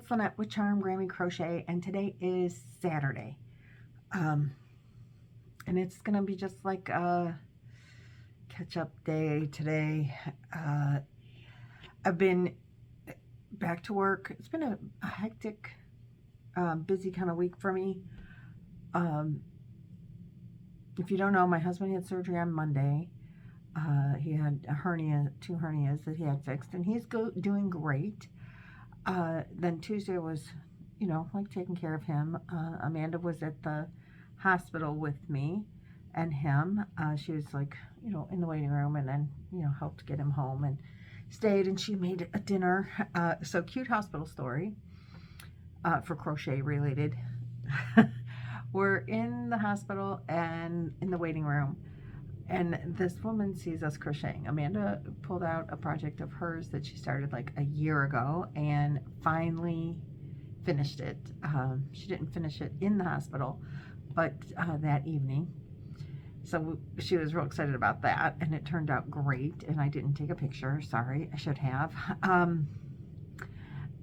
it's Lynette with Grammy Crochet, and today is Saturday. And it's gonna be just like a catch-up day today. I've been back to work. It's been a hectic, busy kind of week for me. If you don't know, my husband had surgery on Monday. He had a hernia, 2 hernias that he had fixed, and he's doing great. Then Tuesday was, like taking care of him. Amanda was at the hospital with me and him. She was like, in the waiting room, and then, helped get him home and stayed, and she made a dinner. So cute hospital story for crochet related. We're in the hospital and in the waiting room, and this woman sees us crocheting. Amanda pulled out a project of hers that she started like a year ago and finally finished it. She didn't finish it in the hospital, but that evening. So she was real excited about that, and it turned out great, and I didn't take a picture. Sorry, I should have.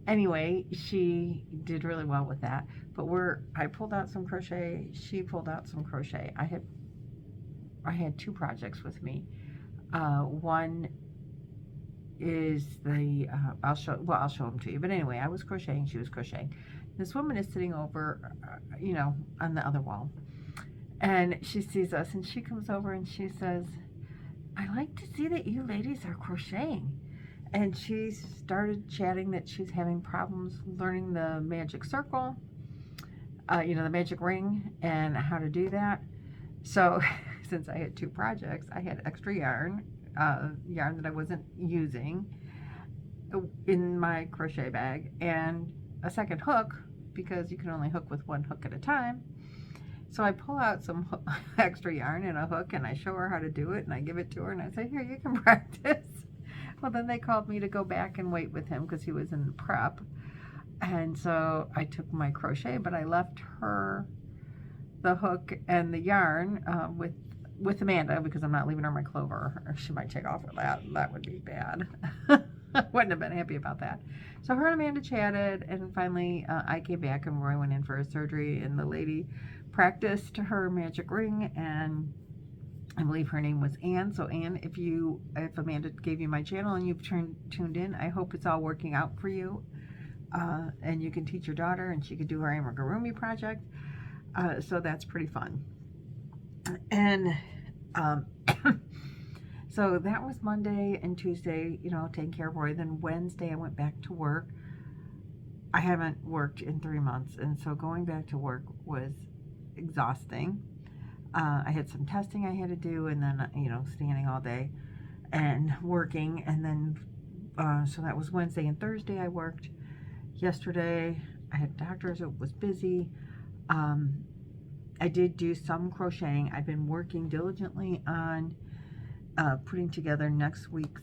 Anyway, she did really well with that. But I pulled out some crochet, she pulled out some crochet. I had 2 projects with me. One is the, I'll show them to you. But anyway, I was crocheting, she was crocheting. This woman is sitting over, on the other wall. And she sees us, and she comes over and she says, "I like to see that you ladies are crocheting." And she started chatting that she's having problems learning the magic circle, the magic ring, and how to do that. So since I had 2 projects, I had extra yarn that I wasn't using in my crochet bag, and a second hook, because you can only hook with 1 hook at a time. So I pull out some extra yarn and a hook, and I show her how to do it, and I give it to her, and I say, "Here, you can practice." Well, then they called me to go back and wait with him because he was in prep. And so I took my crochet, but I left her the hook and the yarn with Amanda, because I'm not leaving her my clover, or she might take off with that. That would be bad. Wouldn't have been happy about that. So her and Amanda chatted, and finally I came back, and Roy went in for his surgery, and the lady practiced her magic ring, and I believe her name was Anne. So Anne, if Amanda gave you my channel and you've tuned in, I hope it's all working out for you. And you can teach your daughter, and she could do her Amigurumi project. So that's pretty fun. And so that was Monday and Tuesday, taking care of Roy. Then Wednesday I went back to work. I haven't worked in 3 months, and so going back to work was exhausting. I had some testing I had to do, and then, standing all day and working. And then, so that was Wednesday and Thursday I worked. Yesterday, I had doctors, it was busy. I did do some crocheting. I've been working diligently on putting together next week's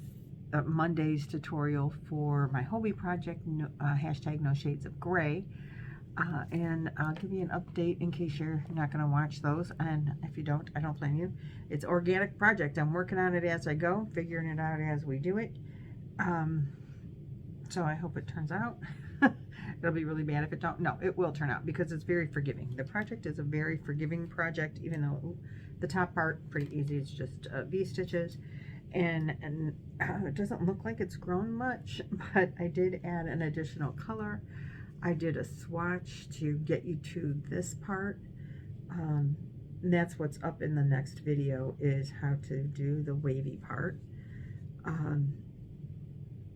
Monday's tutorial for my Hobie project, hashtag No Shades of Gray. And I'll give you an update in case you're not going to watch those, and if you don't, I don't blame you. It's an organic project. I'm working on it as I go, figuring it out as we do it. So I hope it turns out. It'll be really bad if it don't. No, it will turn out, because it's very forgiving. The project is a very forgiving project, even though the top part, pretty easy. It's just V-stitches, and it doesn't look like it's grown much, but I did add an additional color. I did a swatch to get you to this part. And that's what's up in the next video, is how to do the wavy part.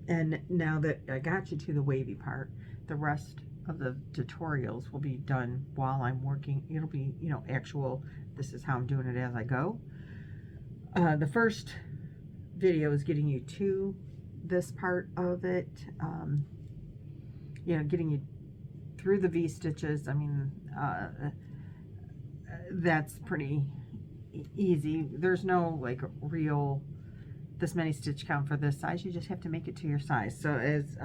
And now that I got you to the wavy part, the rest of the tutorials will be done while I'm working. It'll be, actual, this is how I'm doing it as I go. The first video is getting you to this part of it. Getting you through the V-stitches. I mean, that's pretty easy. There's no like real this many stitch count for this size. You just have to make it to your size. So as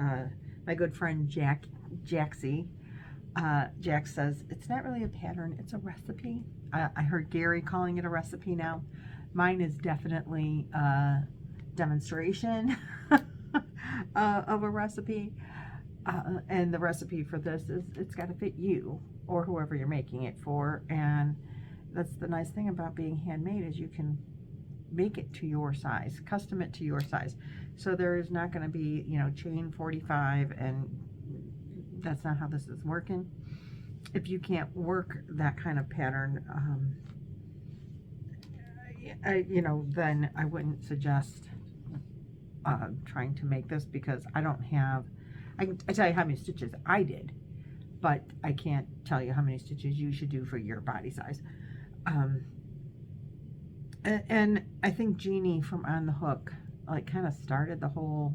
my good friend Jack says, it's not really a pattern, it's a recipe. I heard Gary calling it a recipe now. Mine is definitely a demonstration of a recipe. And the recipe for this is it's got to fit you or whoever you're making it for. And that's the nice thing about being handmade, is you can make it to your size, custom it to your size. So there is not going to be, you know, chain 45, and that's not how this is working. If you can't work that kind of pattern, you know, then I wouldn't suggest trying to make this, because I don't have, I tell you how many stitches I did, but I can't tell you how many stitches you should do for your body size. And I think Jeannie from On the Hook, like, kind of started the whole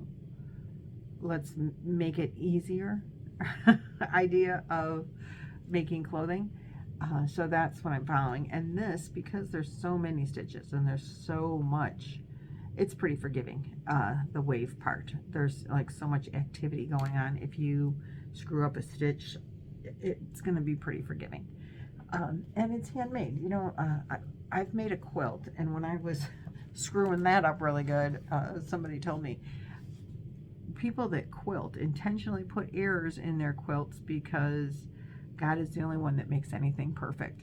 let's make it easier idea of making clothing. So that's what I'm following. And this, because there's so many stitches and there's so much, it's pretty forgiving, the wave part. There's like so much activity going on. If you screw up a stitch, it's going to be pretty forgiving. And it's handmade. You know, I've made a quilt, and when I was screwing that up really good, somebody told me people that quilt intentionally put errors in their quilts because God is the only one that makes anything perfect.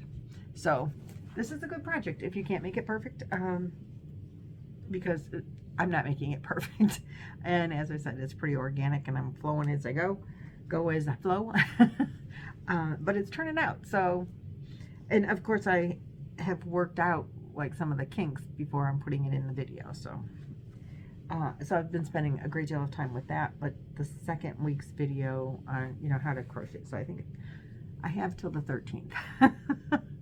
So this is a good project if you can't make it perfect, because I'm not making it perfect. And as I said, it's pretty organic, and I'm flowing as I go as I flow. But it's turning out. So, and of course I have worked out like some of the kinks before I'm putting it in the video. So I've been spending a great deal of time with that. But the second week's video on, you know, how to crochet, so I think I have till the 13th.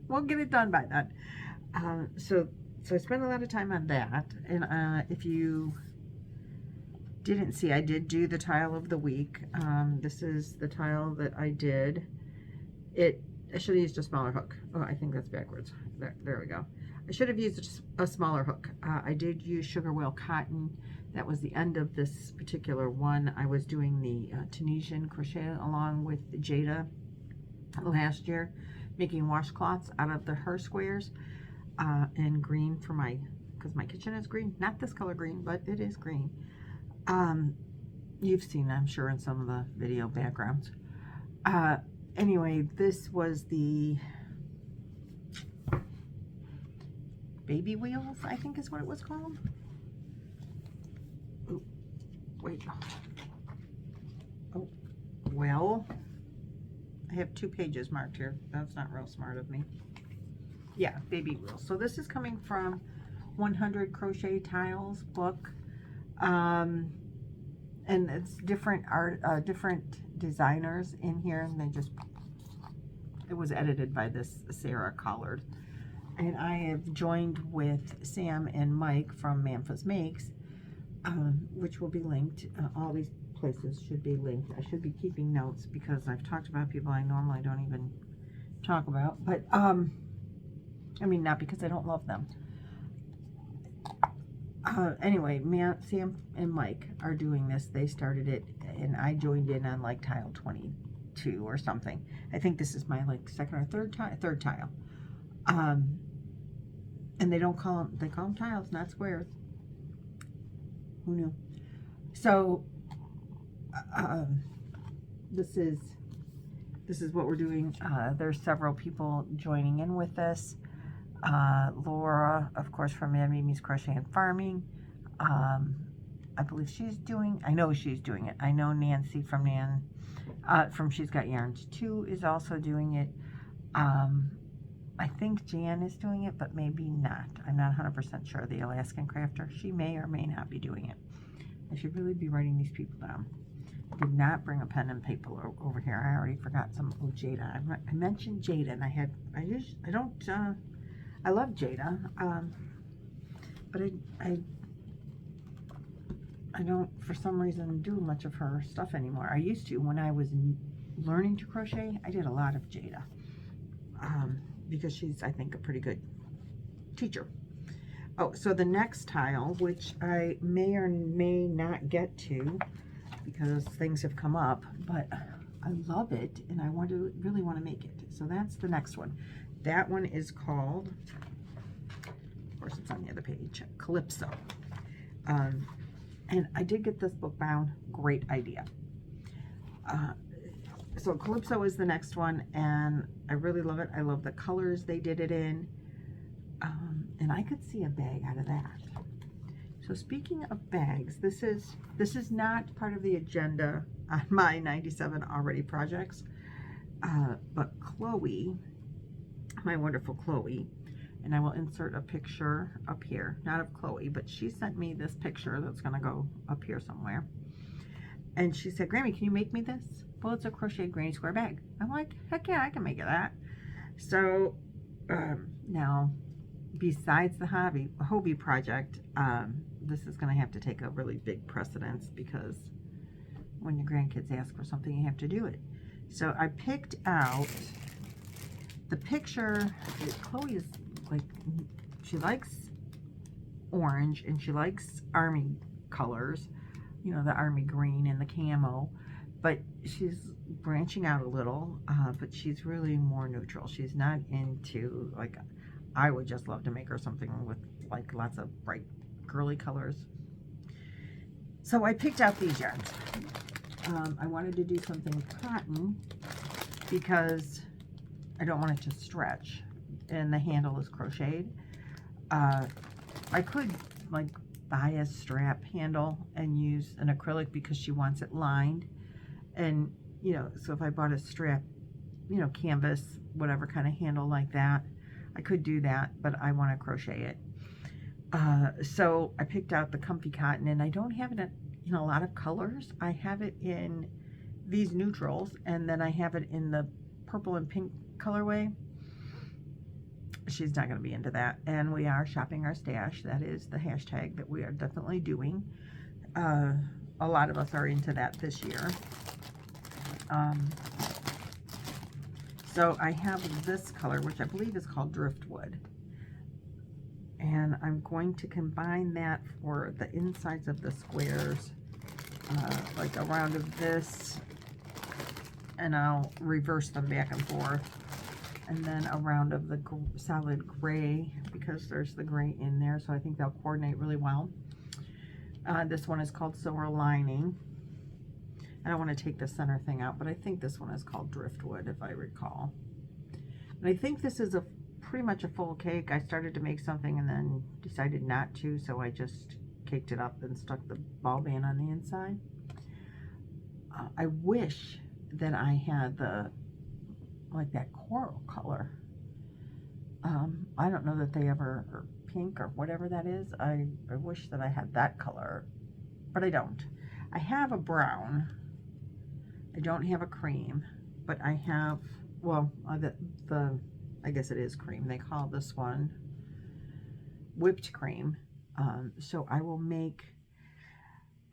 We'll get it done by then. So I spent a lot of time on that. And if you didn't see, I did do the tile of the week. This is the tile that I did. I should have used a smaller hook. Oh, I think that's backwards. There we go. I should have used a smaller hook. I did use sugar whale cotton. That was the end of this particular one. I was doing the Tunisian crochet along with Jada last year, making washcloths out of her squares, and green for because my kitchen is green. Not this color green, but it is green. You've seen, I'm sure, in some of the video backgrounds. Anyway, this was the baby wheels, I think is what it was called. Oh, wait. Oh, well, I have 2 pages marked here. That's not real smart of me. Yeah, baby wheels. So this is coming from 100 Crochet Tiles book. And it's different art, different designers in here, and it was edited by this Sarah Collard. And I have joined with Sam and Mike from Mamfa's Makes, which will be linked. All these places should be linked. I should be keeping notes because I've talked about people I normally don't even talk about. But, I mean, not because I don't love them. Anyway, Sam and Mike are doing this. They started it, and I joined in on like tile 22 or something. I think this is my like second or third tile. And they call them tiles, not squares. Who knew? So this is what we're doing. There's several people joining in with this. Laura, of course, from Mimi's Crochet and Farming. I believe I know she's doing it. I know Nancy from from She's Got Yarns too is also doing it. I think Jan is doing it, but maybe not. I'm not 100% sure. The Alaskan Crafter. She may or may not be doing it. I should really be writing these people down. I did not bring a pen and paper over here. I already forgot some. Oh, Jada. I mentioned Jada, and I love Jada, but I don't, for some reason, do much of her stuff anymore. I used to. When I was learning to crochet, I did a lot of Jada, because she's, I think, a pretty good teacher. Oh, so the next tile, which I may or may not get to because things have come up, but I love it, and I really want to make it. So that's the next one. That one is called, of course it's on the other page, Calypso. And I did get this book bound. Great idea. So Calypso is the next one, and I really love it. I love the colors they did it in. And I could see a bag out of that. So speaking of bags, this is not part of the agenda on my 97 already projects, but Chloe, my wonderful Chloe, and I will insert a picture up here, not of Chloe, but she sent me this picture that's going to go up here somewhere. And she said, Grammy, can you make me this? Well, it's a crocheted granny square bag. I'm like, heck yeah, I can make it that. So now, besides the Hobie project, this is going to have to take a really big precedence, because when your grandkids ask for something, you have to do it. So I picked out the picture. Chloe is like, she likes orange and she likes army colors, you know, the army green and the camo, but she's branching out a little, but she's really more neutral. She's not into, like, I would just love to make her something with like lots of bright girly colors. So I picked out these yarns. I wanted to do something cotton because I don't want it to stretch, and the handle is crocheted. I could like buy a strap handle and use an acrylic because she wants it lined, and you know, so if I bought a strap, you know, canvas, whatever kind of handle like that, I could do that, but I want to crochet it. So I picked out the comfy cotton, and I don't have it in a lot of colors. I have it in these neutrals, and then I have it in the purple and pink colorway. She's not going to be into that, and we are shopping our stash. That is the hashtag that we are definitely doing. A lot of us are into that this year. So I have this color, which I believe is called Driftwood, and I'm going to combine that for the insides of the squares, like a round of this, and I'll reverse them back and forth, and then a round of the solid gray, because there's the gray in there, so I think they'll coordinate really well. This one is called Silver Lining. I don't want to take the center thing out, but I think this one is called Driftwood, if I recall. And I think this is pretty much a full cake. I started to make something and then decided not to, so I just caked it up and stuck the ball band on the inside. I wish that I had like that coral color. I don't know that they ever, or pink or whatever that is. I wish that I had that color, but I don't. I have a brown. I don't have a cream, but I have, well, I guess it is cream. They call this one whipped cream. So I will make,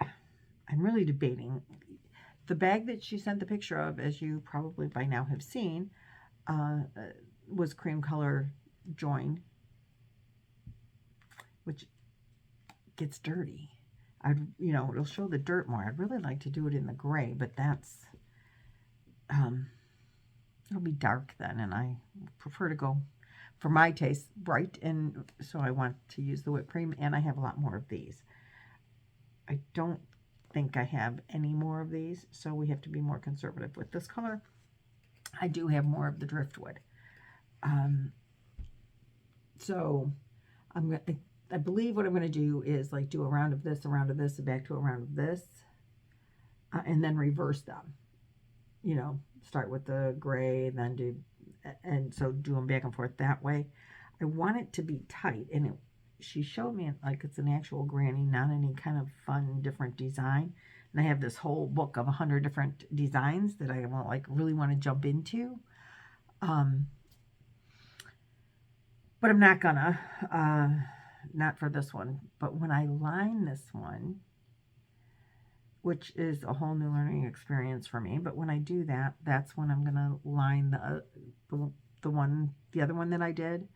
I'm really debating. The bag that she sent the picture of, as you probably by now have seen, was cream color joined, which gets dirty. You know, it'll show the dirt more. I'd really like to do it in the gray, but that's, it'll be dark then, and I prefer to go, for my taste, bright, and so I want to use the whipped cream, and I have a lot more of these. I don't think I have any more of these, so we have to be more conservative with this color. I do have more of the Driftwood. So I believe what I'm going to do is like do a round of this, back to a round of this, and then reverse them. You know, start with the gray and then and so do them back and forth that way. I want it to be tight, and she showed me like it's an actual granny, not any kind of fun different design. And I have this whole book of 100 different designs that I won't like really want to jump into. But I'm not gonna, not for this one. But when I line this one, which is a whole new learning experience for me, but when I do that, that's when I'm gonna line the other one that I did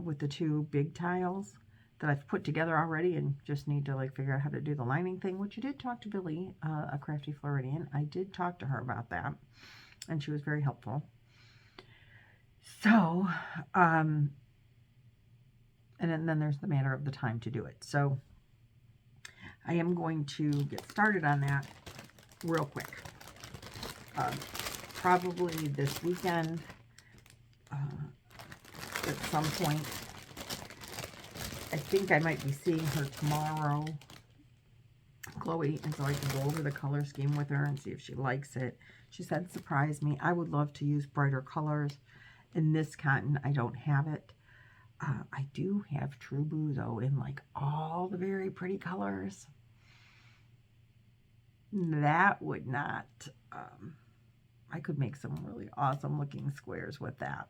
with the two big tiles that I've put together already, and just need to like figure out how to do the lining thing, which you did talk to Billy, a Crafty Floridian. I did talk to her about that, and she was very helpful. So, and then there's the matter of the time to do it. So I am going to get started on that real quick. probably this weekend at some point. I think I might be seeing her tomorrow, Chloe, and so I can go over the color scheme with her and see if she likes it. She said, surprise me. I would love to use brighter colors. In this cotton, I don't have it. I do have True Blue, though, in like all the very pretty colors. That would not, I could make some really awesome looking squares with that.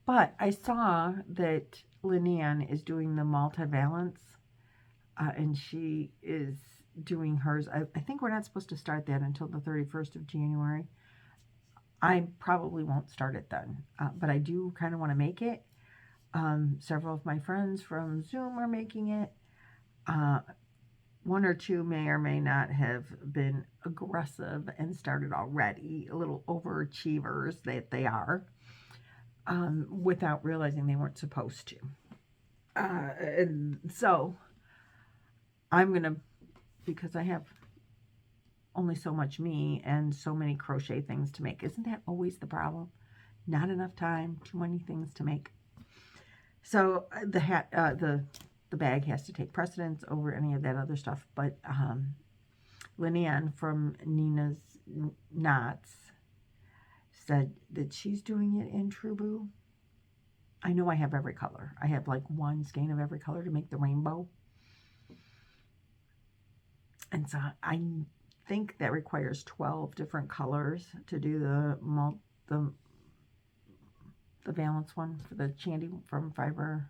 But I saw that Lynette is doing the multivalence, and she is doing hers. I think we're not supposed to start that until the 31st of January. I probably won't start it then, but I do kind of want to make it. Several of my friends from Zoom are making it. One or two may or may not have been aggressive and started already, a little overachievers that they are, without realizing they weren't supposed to. And so I'm going to, because I have only so much me and so many crochet things to make. Isn't that always the problem? Not enough time, too many things to make. So the bag has to take precedence over any of that other stuff. But Lynette from Nina's Knots said that she's doing it in True Blue. I know I have every color. I have like one skein of every color to make the rainbow. And so I think that requires 12 different colors to do the valance one for the Chandy from Fiber,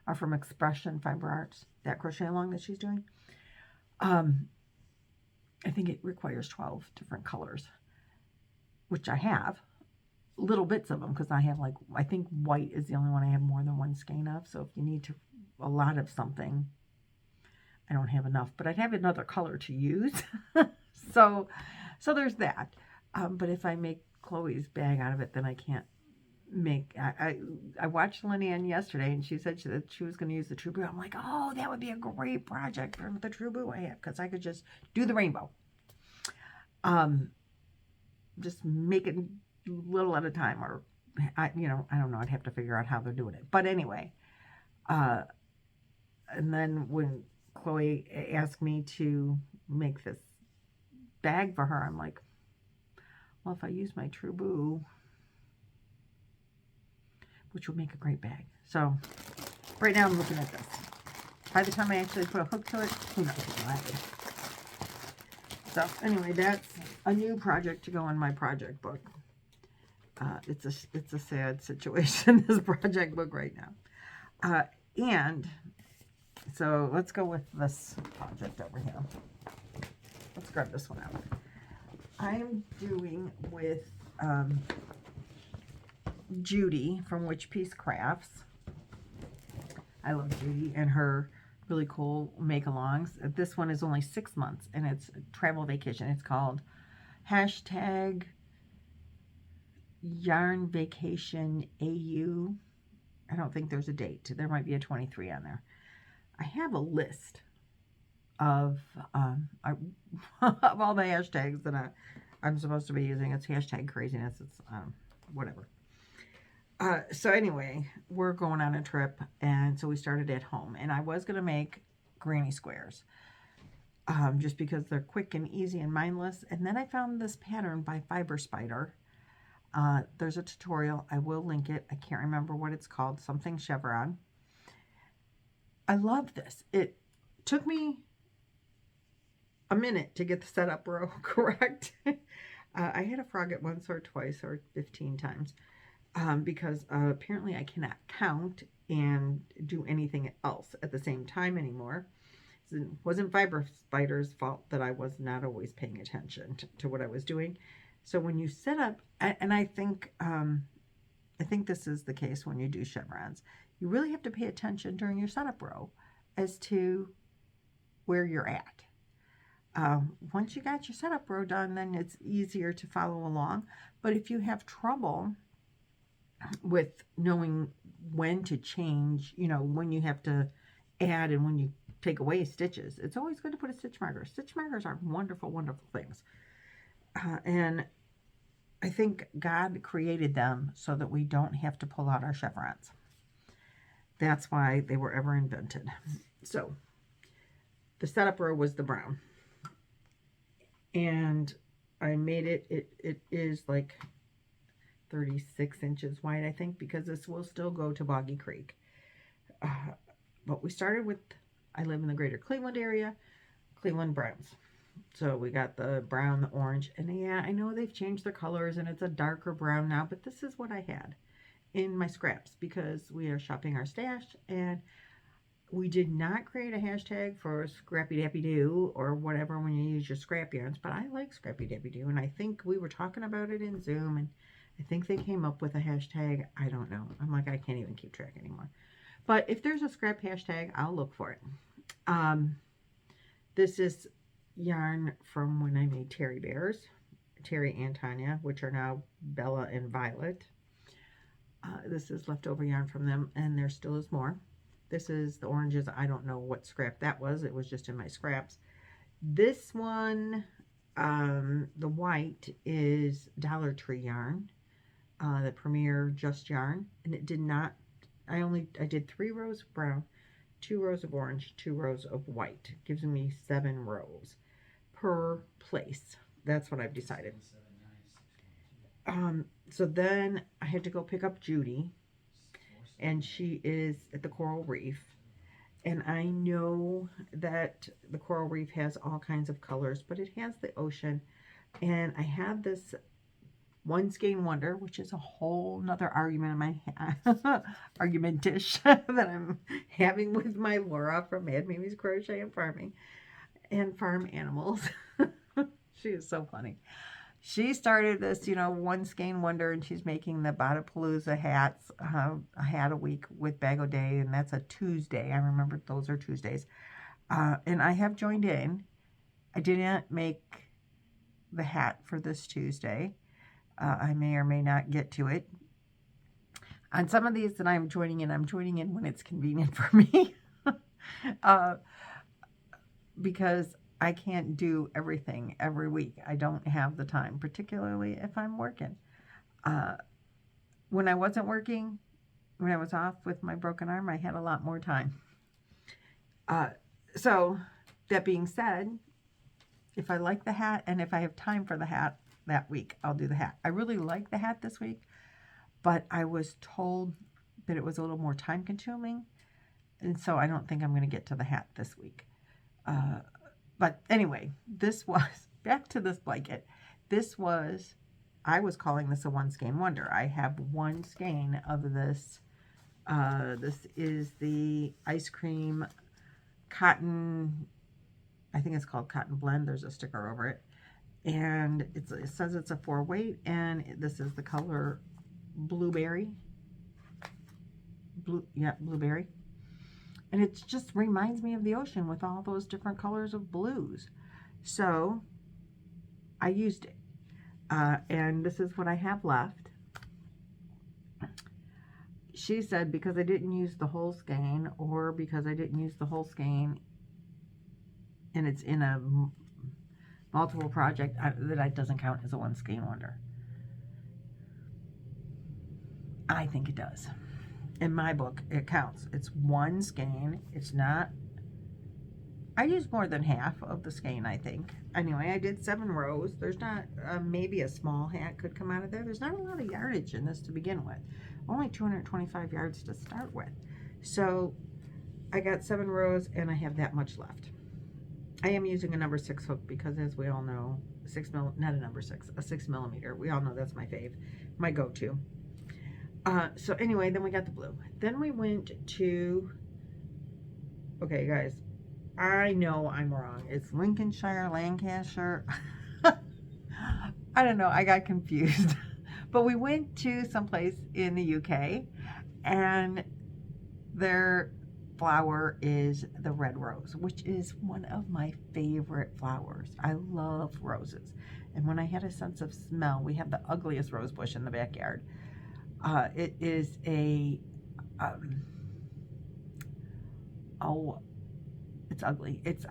or from Expression Fiber Arts, that crochet along that she's doing. I think it requires 12 different colors, which I have little bits of them, because I have, like, I think white is the only one I have more than one skein of. So if you need a lot of something, I don't have enough, but I'd have another color to use. so there's that. But if I make Chloe's bag out of it, then I can't make. I watched Lynette yesterday, and she said that she was going to use the True Blue. I'm like, oh, that would be a great project for the True Blue I have, because I could just do the rainbow. Just make it little at a time, or I don't know. I'd have to figure out how they're doing it. But anyway, and then when Chloe asked me to make this bag for her, I'm like, well, if I use my True Blue, which would make a great bag. So right now I'm looking at this. By the time I actually put a hook to it, who knows what will happen. So anyway, that's a new project to go in my project book. It's a sad situation, this project book right now. And so let's go with this project over here. Let's grab this one out. I'm doing with Judy from Witch Piece Crafts. I love Judy and her really cool make-alongs. This one is only 6 months, and it's a travel vacation. It's called #YarnVacationAU. I don't think there's a date. There might be a 23 on there. I have a list of of all the hashtags that I'm supposed to be using. It's hashtag craziness. It's whatever. So anyway, we're going on a trip, and so we started at home. And I was going to make granny squares, just because they're quick and easy and mindless. And then I found this pattern by Fiber Spider. There's a tutorial. I will link it. I can't remember what it's called. Something Chevron. I love this. It took me a minute to get the setup row correct. I had a frog it once or twice or 15 times because apparently I cannot count and do anything else at the same time anymore. It wasn't Fiber Spider's fault that I was not always paying attention to what I was doing. So when you set up, and I think this is the case when you do chevrons, you really have to pay attention during your setup row as to where you're at. Once you got your setup row done, then it's easier to follow along. But if you have trouble with knowing when to change, when you have to add and when you take away stitches, it's always good to put a stitch marker. Stitch markers are wonderful, wonderful things. And I think God created them so that we don't have to pull out our chevrons. That's why they were ever invented. So the setup row was the brown. And I made it is like 36 inches wide, I think, because this will still go to Boggy Creek. But we started with, I live in the greater Cleveland area, Cleveland Browns. So we got the brown, the orange, and yeah, I know they've changed their colors and it's a darker brown now, but this is what I had in my scraps because we are shopping our stash, and we did not create a hashtag for Scrappy Dappy Doo or whatever when you use your scrap yarns, but I like Scrappy Dappy Doo, and I think we were talking about it in Zoom, and I think they came up with a hashtag. I don't know. I'm like, I can't even keep track anymore. But if there's a scrap hashtag, I'll look for it. This is yarn from when I made Terry Bears, Terry and Tanya, which are now Bella and Violet. This is leftover yarn from them, and there still is more. This is the oranges. I don't know what scrap that was. It was just in my scraps. This one, the white, is Dollar Tree yarn, the Premier Just yarn, and it did not, I did 3 rows of brown, 2 rows of orange, 2 rows of white. It gives me 7 rows per place. That's what I've decided. So then I had to go pick up Judy, and she is at the Coral Reef, and I know that the Coral Reef has all kinds of colors, but it has the ocean, and I have this One Skein Wonder, which is a whole nother argument in my argument dish that I'm having with my Laura from Mad Mimi's Crochet and Farming and Farm Animals. She is so funny. She started this, One Skein Wonder, and she's making the Bodapalooza hats, a hat a week with Bag O' Day, and that's a Tuesday. I remember those are Tuesdays. And I have joined in. I didn't make the hat for this Tuesday. I may or may not get to it. On some of these that I'm joining in when it's convenient for me. Because I can't do everything every week. I don't have the time, particularly if I'm working. When I wasn't working, when I was off with my broken arm, I had a lot more time. So that being said, if I like the hat and if I have time for the hat that week, I'll do the hat. I really like the hat this week, but I was told that it was a little more time consuming, and so I don't think I'm going to get to the hat this week. But anyway, this was, back to this blanket. I was calling this a One Skein Wonder. I have 1 skein of this. This is the ice cream cotton, I think it's called Cotton Blend. There's a sticker over it. And it says it's a 4 weight, and this is the color blueberry. Blueberry. And it just reminds me of the ocean with all those different colors of blues. So I used it. And this is what I have left. She said because I didn't use the whole skein, or because I didn't use the whole skein and it's in a multiple project, that doesn't count as a One Skein Wonder. I think it does. In my book, it counts. It's 1 skein. It's not, I used more than half of the skein, I think. Anyway, I did 7 rows. There's not, maybe a small hat could come out of there. There's not a lot of yardage in this to begin with. Only 225 yards to start with. So I got 7 rows and I have that much left. I am using a number 6 hook because, as we all know, a 6 millimeter. We all know that's my fave, my go-to. So anyway, then we got the blue. Then we went to, okay guys, I know I'm wrong. It's Lincolnshire, Lancashire. I don't know, I got confused. But we went to someplace in the UK, and their flower is the red rose, which is one of my favorite flowers. I love roses. And when I had a sense of smell, we have the ugliest rose bush in the backyard. It is a, it's ugly. It's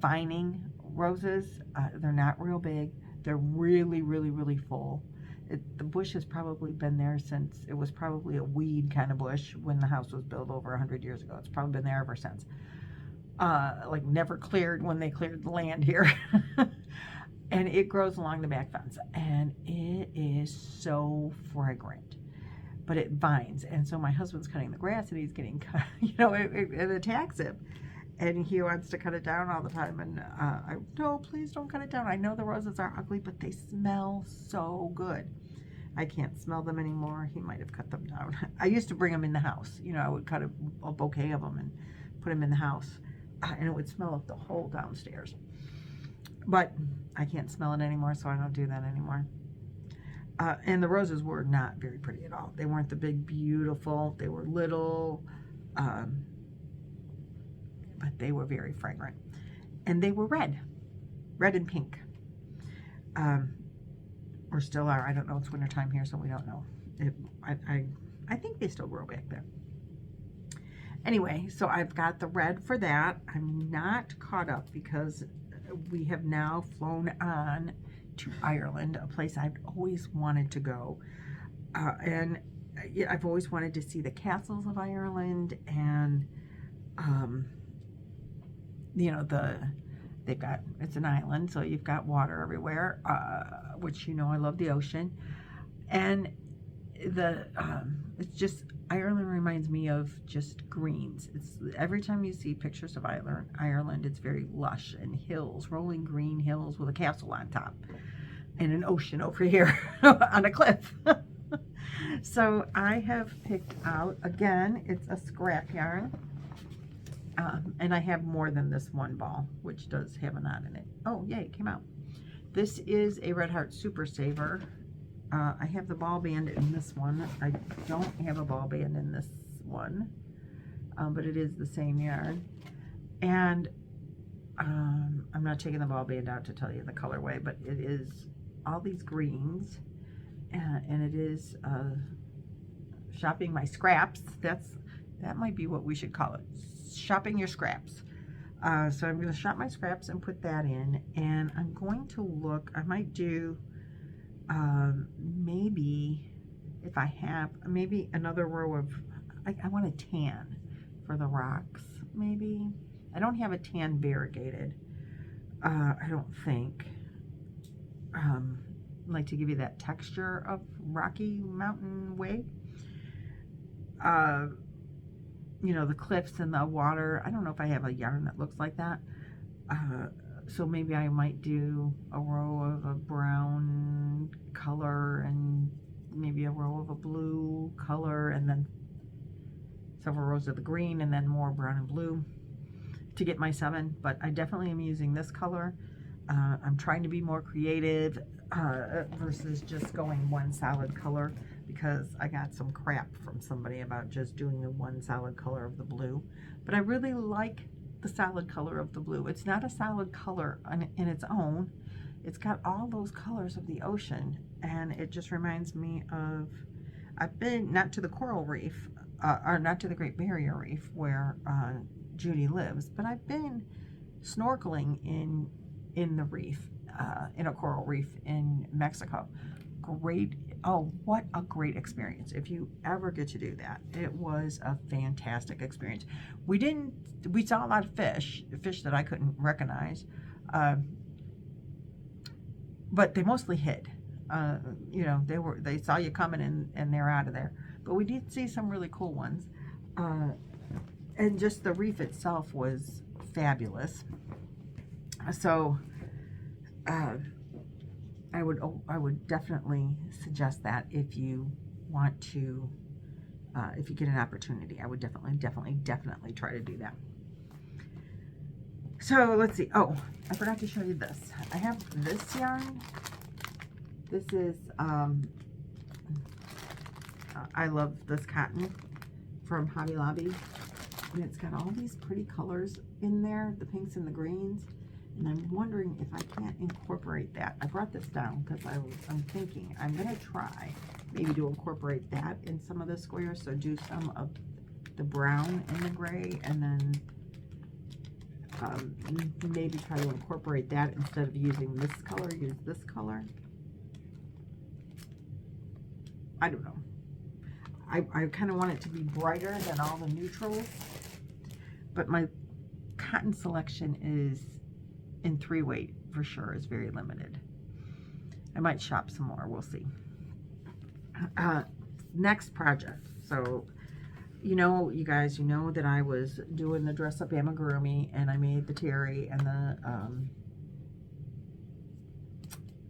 vining roses. They're not real big. They're really, really, really full. The bush has probably been there since, it was probably a weed kind of bush when the house was built over 100 years ago. It's probably been there ever since. Like never cleared when they cleared the land here. And it grows along the back fence, and it is so fragrant, but it vines. And so my husband's cutting the grass, and he's getting cut, you know, it attacks him, and he wants to cut it down all the time. And no, please don't cut it down. I know the roses are ugly, but they smell so good. I can't smell them anymore. He might have cut them down. I used to bring them in the house. You know, I would cut a bouquet of them and put them in the house, and it would smell up the whole downstairs. But I can't smell it anymore, so I don't do that anymore. And the roses were not very pretty at all. They weren't the big, beautiful. They were little, but they were very fragrant. And they were red and pink. Or still are. I don't know. It's wintertime here, so we don't know. I think they still grow back there. Anyway, so I've got the red for that. I'm not caught up because we have now flown on to Ireland, a place I've always wanted to go. And I've always wanted to see the castles of Ireland, and, you know, it's an island, so you've got water everywhere, which, you know, I love the ocean. And it's just, Ireland reminds me of just greens. It's every time you see pictures of Ireland, it's very lush and hills, rolling green hills with a castle on top and an ocean over here on a cliff. So I have picked out, again, it's a scrap yarn, and I have more than this one ball, which does have a knot in it. Oh, yay, it came out. This is a Red Heart Super Saver. I have the ball band in this one. I don't have a ball band in this one, but it is the same yarn. And I'm not taking the ball band out to tell you the colorway, but it is all these greens, and it is shopping my scraps. That might be what we should call it, shopping your scraps. So I'm going to shop my scraps and put that in, and I'm going to look, I might do maybe, if I have, maybe another row of, I want a tan for the rocks, maybe. I don't have a tan variegated, I don't think. I like to give you that texture of Rocky Mountain Way. You know, the cliffs and the water. I don't know if I have a yarn that looks like that. So maybe I might do a row of a brown color and maybe a row of a blue color, and then several rows of the green, and then more brown and blue to get my 7. But I definitely am using this color. I'm trying to be more creative versus just going one solid color, because I got some crap from somebody about just doing the one solid color of the blue. But I really like the solid color of the blue. It's not a solid color in its own. It's got all those colors of the ocean, and it just reminds me of, I've been not to the coral reef, or not to the Great Barrier Reef where Judy lives, but I've been snorkeling in the reef, in a coral reef in Mexico. Great, oh, what a great experience. If you ever get to do that, it was a fantastic experience. We saw a lot of fish that I couldn't recognize, but they mostly hid. You know, they saw you coming and they're out of there. But we did see some really cool ones, and just the reef itself was fabulous. So I would definitely suggest that if you want to, if you get an opportunity. I would definitely try to do that. So let's see. Oh, I forgot to show you this. I have this yarn. This is, I love this cotton from Hobby Lobby. And it's got all these pretty colors in there, the pinks and the greens. And I'm wondering if I can't incorporate that. I brought this down because I'm thinking I'm going to try maybe to incorporate that in some of the squares. So do some of the brown and the gray, and then maybe try to incorporate that instead of using this color, use this color. I don't know. I kind of want it to be brighter than all the neutrals, but my cotton selection is in 3-weight for sure, is very limited. I might shop some more, we'll see. Next project. So, you know, you guys, you know that I was doing the dress up amigurumi, and I made the Terry and the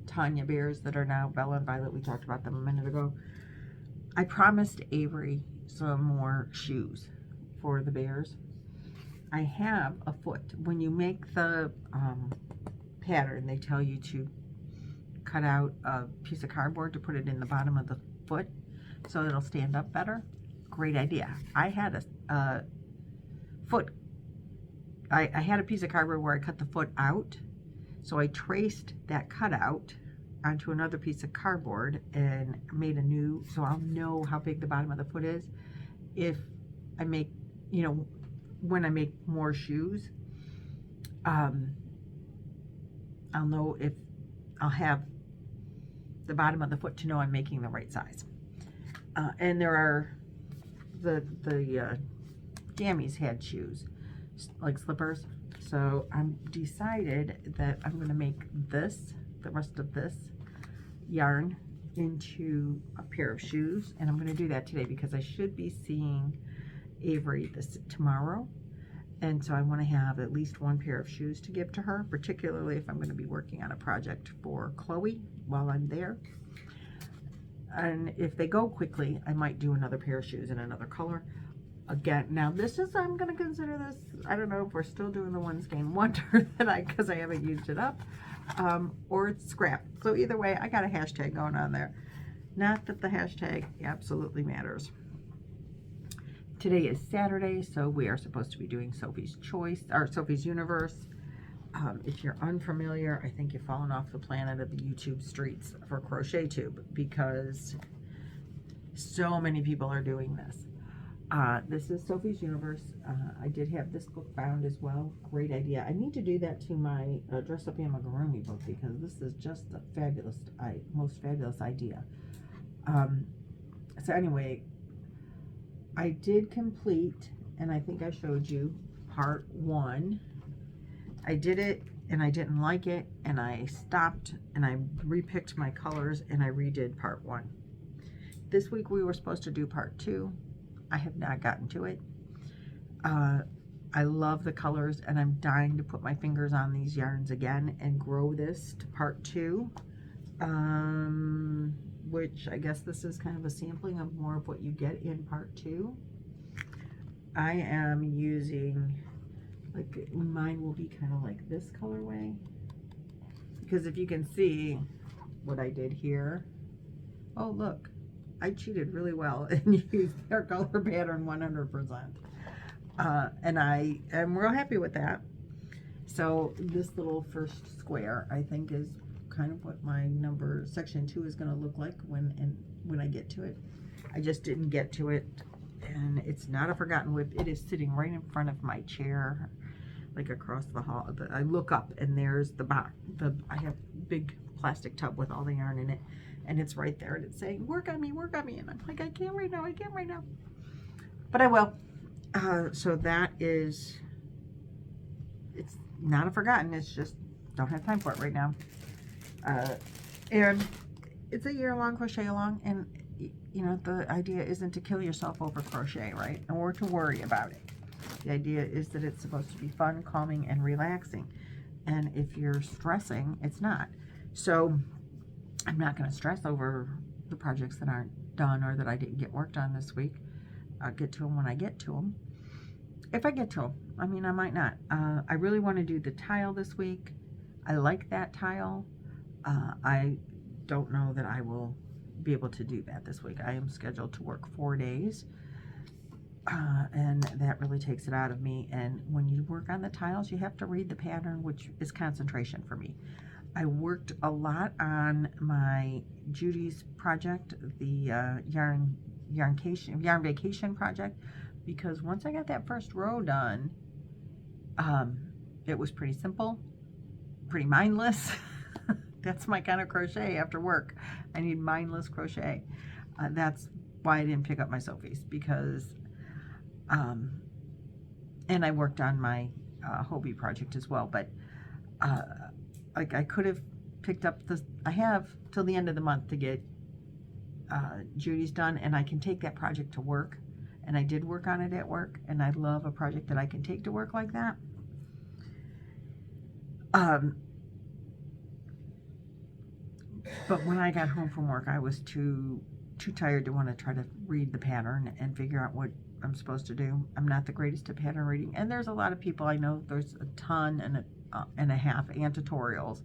Tanya bears that are now Bella and Violet. We talked about them a minute ago. I promised Avery some more shoes for the bears. I have a foot. When you make the pattern, they tell you to cut out a piece of cardboard to put it in the bottom of the foot so it'll stand up better. Great idea. I had a foot. I had a piece of cardboard where I cut the foot out, so I traced that cutout onto another piece of cardboard and made a new, so I'll know how big the bottom of the foot is if I make, you know, when I make more shoes. I'll know if I'll have the bottom of the foot to know I'm making the right size. And there are the Gammies had shoes like slippers, so I'm decided that I'm going to make this, the rest of this yarn, into a pair of shoes, and I'm going to do that today because I should be seeing Avery tomorrow, and so I want to have at least one pair of shoes to give to her, particularly if I'm going to be working on a project for Chloe while I'm there. And if they go quickly, I might do another pair of shoes in another color. Again, now this is, I'm going to consider this, I don't know if we're still doing the One Skein Wonder that because I haven't used it up, or it's scrap. So either way, I got a hashtag going on there. Not that the hashtag absolutely matters. Today is Saturday, so we are supposed to be doing Sophie's Choice, or Sophie's Universe. If you're unfamiliar, I think you've fallen off the planet of the YouTube streets for Crochet Tube, because so many people are doing this. This is Sophie's Universe. I did have this book bound as well. Great idea. I need to do that to my Dress Up Amigurumi book, because this is just a fabulous, most fabulous idea. So anyway, I did complete, and I think I showed you part 1. I did it and I didn't like it, and I stopped and I repicked my colors and I redid part 1. This week we were supposed to do part 2. I have not gotten to it. I love the colors, and I'm dying to put my fingers on these yarns again and grow this to part 2, which I guess this is kind of a sampling of more of what you get in part 2. I am using, like, mine will be kind of like this colorway, because if you can see what I did here, oh look, I cheated really well and used their color pattern 100%. And I am real happy with that. So this little first square, I think, is kind of what my section 2 is going to look like when I get to it. I just didn't get to it, and it's not a forgotten whip. It is sitting right in front of my chair, like across the hall. I look up and there's the box. I have a big plastic tub with all the yarn in it, and it's right there, and it's saying, work on me, and I'm like, I can't right now, but I will. So that is, it's not a forgotten, it's just don't have time for it right now. And it's a year-long crochet along, and you know, the idea isn't to kill yourself over crochet, right? Or to worry about it. The idea is that it's supposed to be fun, calming, and relaxing. And if you're stressing, it's not. So I'm not going to stress over the projects that aren't done or that I didn't get worked on this week. I'll get to them when I get to them. If I get to them. I mean, I might not. I really want to do the tile this week. I like that tile. I don't know that I will be able to do that this week. I am scheduled to work 4 days. And that really takes it out of me. And when you work on the tiles, you have to read the pattern, which is concentration for me. I worked a lot on my Judy's project, the yarn vacation project, because once I got that first row done, it was pretty simple, pretty mindless. That's my kind of crochet after work. I need mindless crochet. That's why I didn't pick up my Sophies, because, and I worked on my Hobie project as well, but like I could have picked up this. I have till the end of the month to get Judy's done, and I can take that project to work, and I did work on it at work, and I love a project that I can take to work like that. But when I got home from work, I was too tired to want to try to read the pattern and figure out what I'm supposed to do. I'm not the greatest at pattern reading, and there's a lot of people I know. There's a ton and a half and tutorials,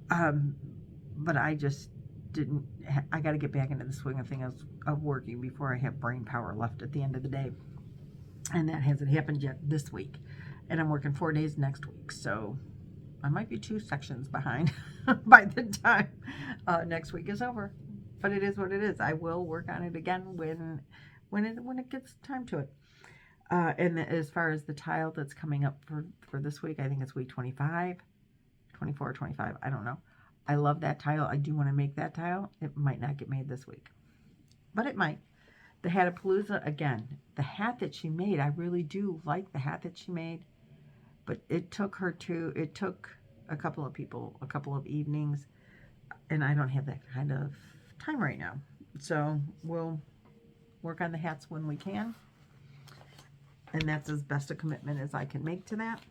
but I just didn't. I got to get back into the swing of things of working before I have brain power left at the end of the day, and that hasn't happened yet this week. And I'm working 4 days next week, so I might be 2 sections behind by the time next week is over. But it is what it is. I will work on it again when it gets time to it. And as far as the tile that's coming up for this week, I think it's week 25, 24 or 25. I don't know. I love that tile. I do want to make that tile. It might not get made this week, but it might. The Hatapalooza, again, the hat that she made, I really do like the hat that she made. But it took a couple of people, a couple of evenings, and I don't have that kind of time right now. So we'll work on the hats when we can, and that's as best a commitment as I can make to that.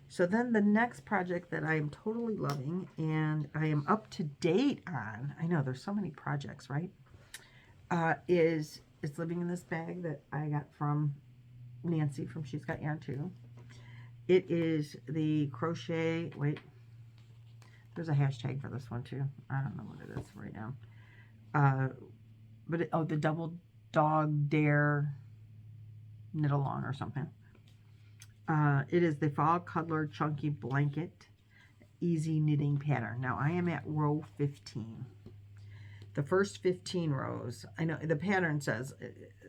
So then the next project that I am totally loving and I am up to date on, I know there's so many projects, right? Is living in this bag that I got from Nancy from She's Got Yarn Too. It is the crochet, wait, there's a hashtag for this one too. I don't know what it is right now. But the Double Dog Dare Knit Along or something. It is the Fall Cuddler Chunky Blanket Easy Knitting Pattern. Now I am at row 15. The first 15 rows, I know the pattern says,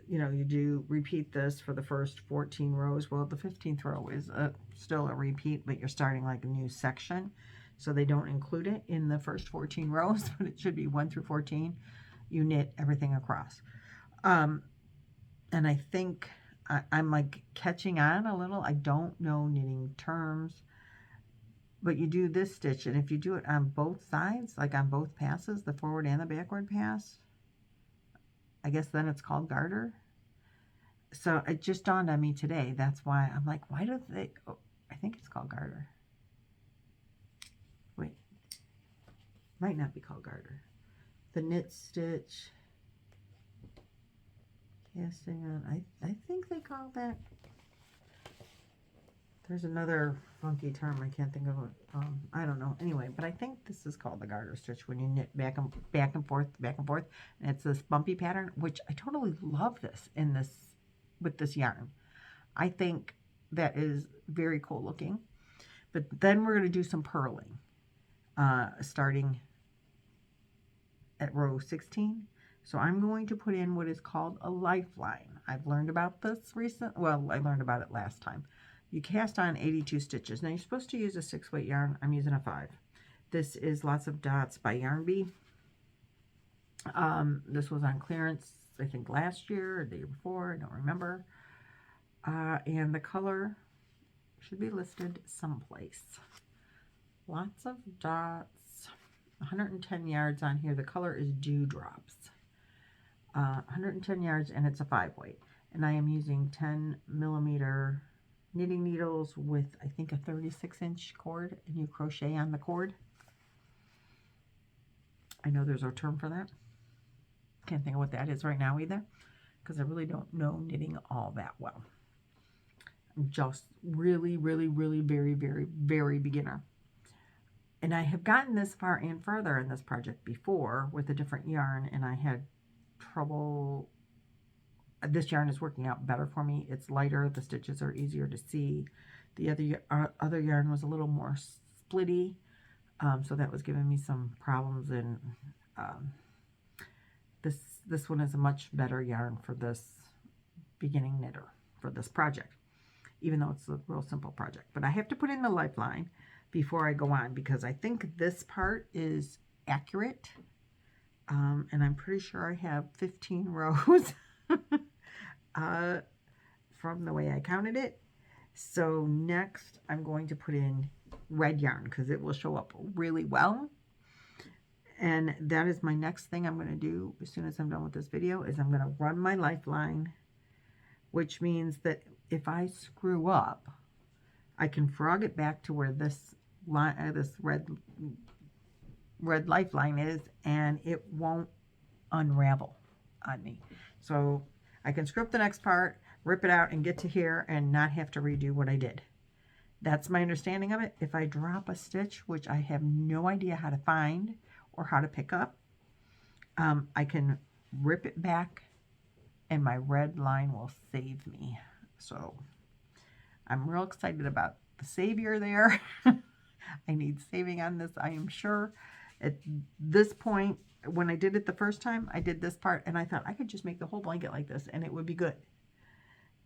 you know, you do repeat this for the first 14 rows. Well, the 15th row is still a repeat, but you're starting like a new section. So they don't include it in the first 14 rows, but it should be 1 through 14. You knit everything across. And I think I'm like catching on a little. I don't know knitting terms, but you do this stitch, and if you do it on both sides, like on both passes, the forward and the backward pass, I guess then it's called garter. So it just dawned on me today. That's why I'm like, why do they, oh, I think it's called garter. Wait, might not be called garter. The knit stitch, casting on, I think they call that, there's another funky term, I can't think of it, I don't know, anyway, but I think this is called the garter stitch, when you knit back and forth, and it's this bumpy pattern, which I totally love this with this yarn. I think that is very cool looking. But then we're going to do some purling, starting at row 16. So I'm going to put in what is called a lifeline. I've learned about this I learned about it last time. You cast on 82 stitches. Now you're supposed to use a 6-weight yarn. I'm using a 5. This is Lots of Dots by Yarn Bee. This was on clearance, I think last year or the year before, I don't remember. And the color should be listed someplace. Lots of Dots, 110 yards on here. The color is Dewdrops. 110 yards, and it's a 5-weight. And I am using 10mm knitting needles with, I think, a 36-inch cord, and you crochet on the cord. I know there's a term for that. Can't think of what that is right now either, because I really don't know knitting all that well. I'm just really, very, very beginner. And I have gotten this far and further in this project before with a different yarn, and I had trouble. This yarn is working out better for me. It's lighter. The stitches are easier to see. The other yarn was a little more splitty, so that was giving me some problems. And this one is a much better yarn for this beginning knitter for this project, even though it's a real simple project. But I have to put in the lifeline before I go on, because I think this part is accurate. And I'm pretty sure I have 15 rows from the way I counted it. So next I'm going to put in red yarn because it will show up really well. And that is my next thing I'm going to do as soon as I'm done with this video, is I'm going to run my lifeline, which means that if I screw up, I can frog it back to where this line, this red lifeline is, and it won't unravel on me. So I can screw up the next part, rip it out, and get to here and not have to redo what I did. That's my understanding of it. If I drop a stitch, which I have no idea how to find or how to pick up, I can rip it back and my red line will save me. So I'm real excited about the savior there. I need saving on this, I am sure. At this point, when I did it the first time, I did this part and I thought I could just make the whole blanket like this and it would be good.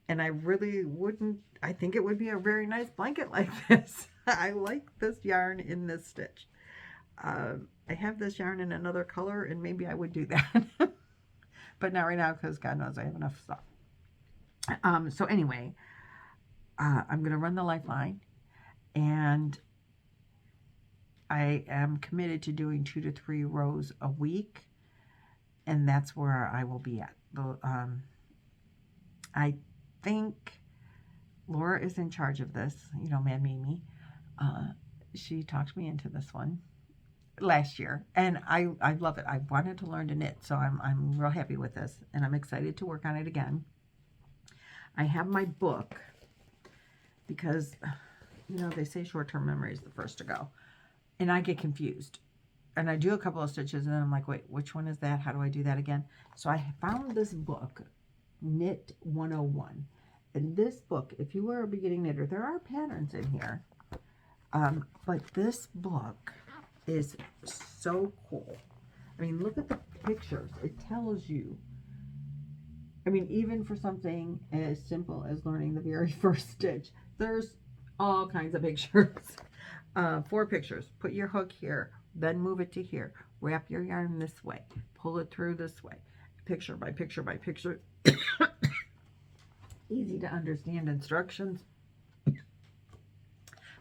And I really wouldn't, I think it would be a very nice blanket like this. I like this yarn in this stitch. I have this yarn in another color and maybe I would do that. But not right now because God knows I have enough stuff. So anyway, I'm going to run the lifeline, and I am committed to doing 2 to 3 rows a week, and that's where I will be at. I think Laura is in charge of this, you know, Man Mimi. She talked me into this one last year, and I love it. I wanted to learn to knit, so I'm real happy with this, and I'm excited to work on it again. I have my book because, you know, they say short-term memory is the first to go, and I get confused, and I do a couple of stitches, and then I'm like, wait, which one is that? How do I do that again? So I found this book, Knit 101, and this book, if you are a beginning knitter, there are patterns in here, but this book is so cool. I mean, look at the pictures. It tells you, I mean, even for something as simple as learning the very first stitch, there's all kinds of pictures. 4 pictures. Put your hook here, then move it to here. Wrap your yarn this way. Pull it through this way. Picture by picture by picture. Easy to understand instructions.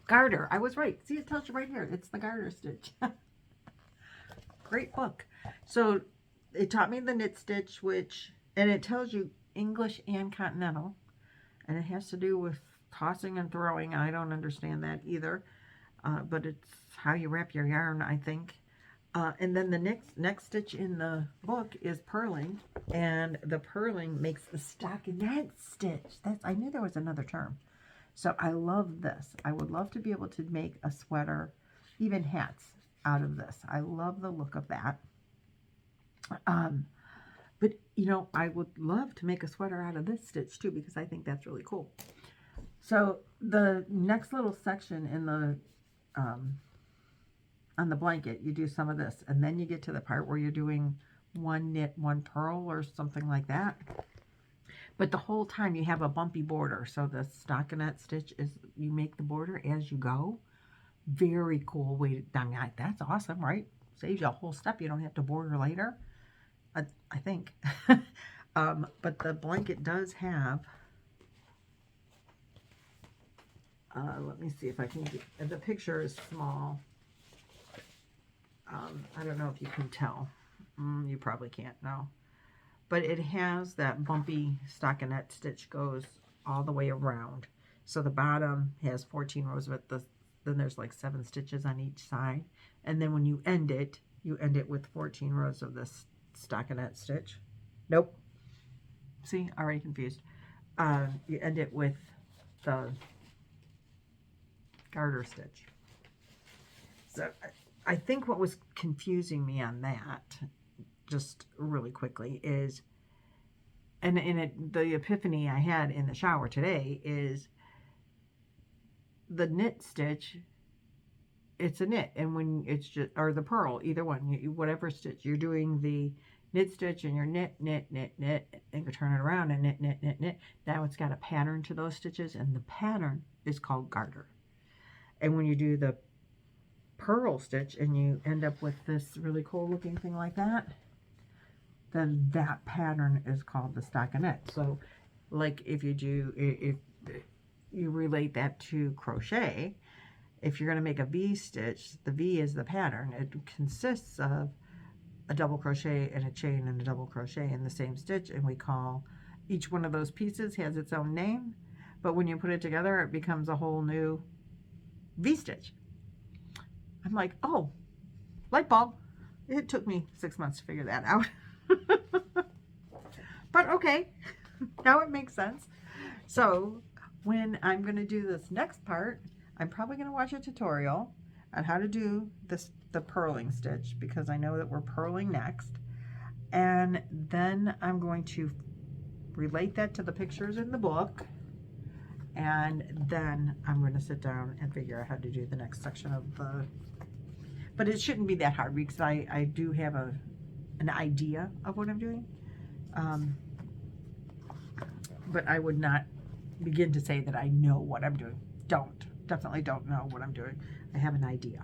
Garter. I was right. See, it tells you right here. It's the garter stitch. Great book. So it taught me the knit stitch, and it tells you English and continental, and it has to do with tossing and throwing. I don't understand that either, but it's how you wrap your yarn, I think. And then the next stitch in the book is purling, and the purling makes the stockinette stitch. I knew there was another term. So I love this. I would love to be able to make a sweater, even hats, out of this. I love the look of that. But, you know, I would love to make a sweater out of this stitch too, because I think that's really cool. So the next little section in the on the blanket, you do some of this, and then you get to the part where you're doing 1 knit, 1 purl or something like that. But the whole time you have a bumpy border. So the stockinette stitch is, you make the border as you go. Very cool way to, I mean, that's awesome, right? Saves you a whole step. You don't have to border later, I think. But the blanket does have, let me see if I can get, the picture is small. I don't know if you can tell. You probably can't, no. But it has that bumpy stockinette stitch, goes all the way around. So the bottom has 14 rows of it. Then there's like 7 stitches on each side. And then when you end it with 14 rows of this stockinette stitch. Nope. See, already confused. You end it with the garter stitch. So I think what was confusing me on that, just really quickly, is, and the epiphany I had in the shower today is the knit stitch, it's a knit, and when it's just, or the purl, either one, whatever stitch, you're doing the knit stitch and you're knit, knit, knit, knit, and you turn it around and knit, knit, knit, knit. Now it's got a pattern to those stitches, and the pattern is called garter. And when you do the purl stitch and you end up with this really cool looking thing like that, then that pattern is called the stockinette. So like if you relate that to crochet, if you're going to make a V stitch, the V is the pattern. It consists of a double crochet and a chain and a double crochet in the same stitch, and we call each one of those pieces has its own name, but when you put it together it becomes a whole new V stitch. I'm like, oh, light bulb. It took me 6 months to figure that out. But okay, now it makes sense. So when I'm going to do this next part, I'm probably going to watch a tutorial on how to do the purling stitch, because I know that we're purling next. And then I'm going to relate that to the pictures in the book. And then I'm going to sit down and figure out how to do the next section of the, but it shouldn't be that hard because I do have an idea of what I'm doing. But I would not begin to say that I know what I'm doing. Definitely don't know what I'm doing. I have an idea.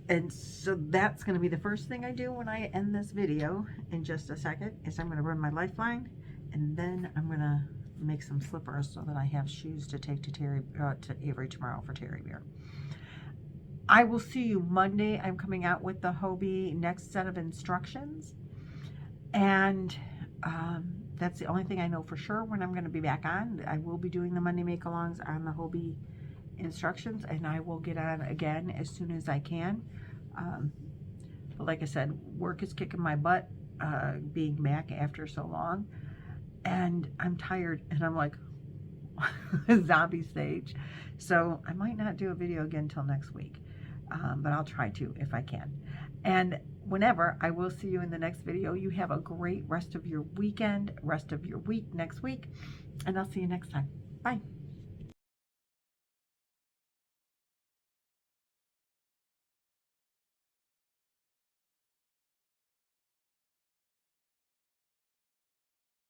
And so that's going to be the first thing I do when I end this video in just a second, is I'm going to run my lifeline, and then I'm going to make some slippers so that I have shoes to take to Avery tomorrow for Terry Bear. I will see you Monday. I'm coming out with the Hobie next set of instructions, and that's the only thing I know for sure when I'm going to be back on. I will be doing the Monday make-alongs on the Hobie instructions, and I will get on again as soon as I can. But like I said, work is kicking my butt, being back after so long, and I'm tired, and I'm like zombie stage. So I might not do a video again until next week, but I'll try to if I can. And whenever, I will see you in the next video. You have a great rest of your weekend, rest of your week next week, and I'll see you next time. Bye.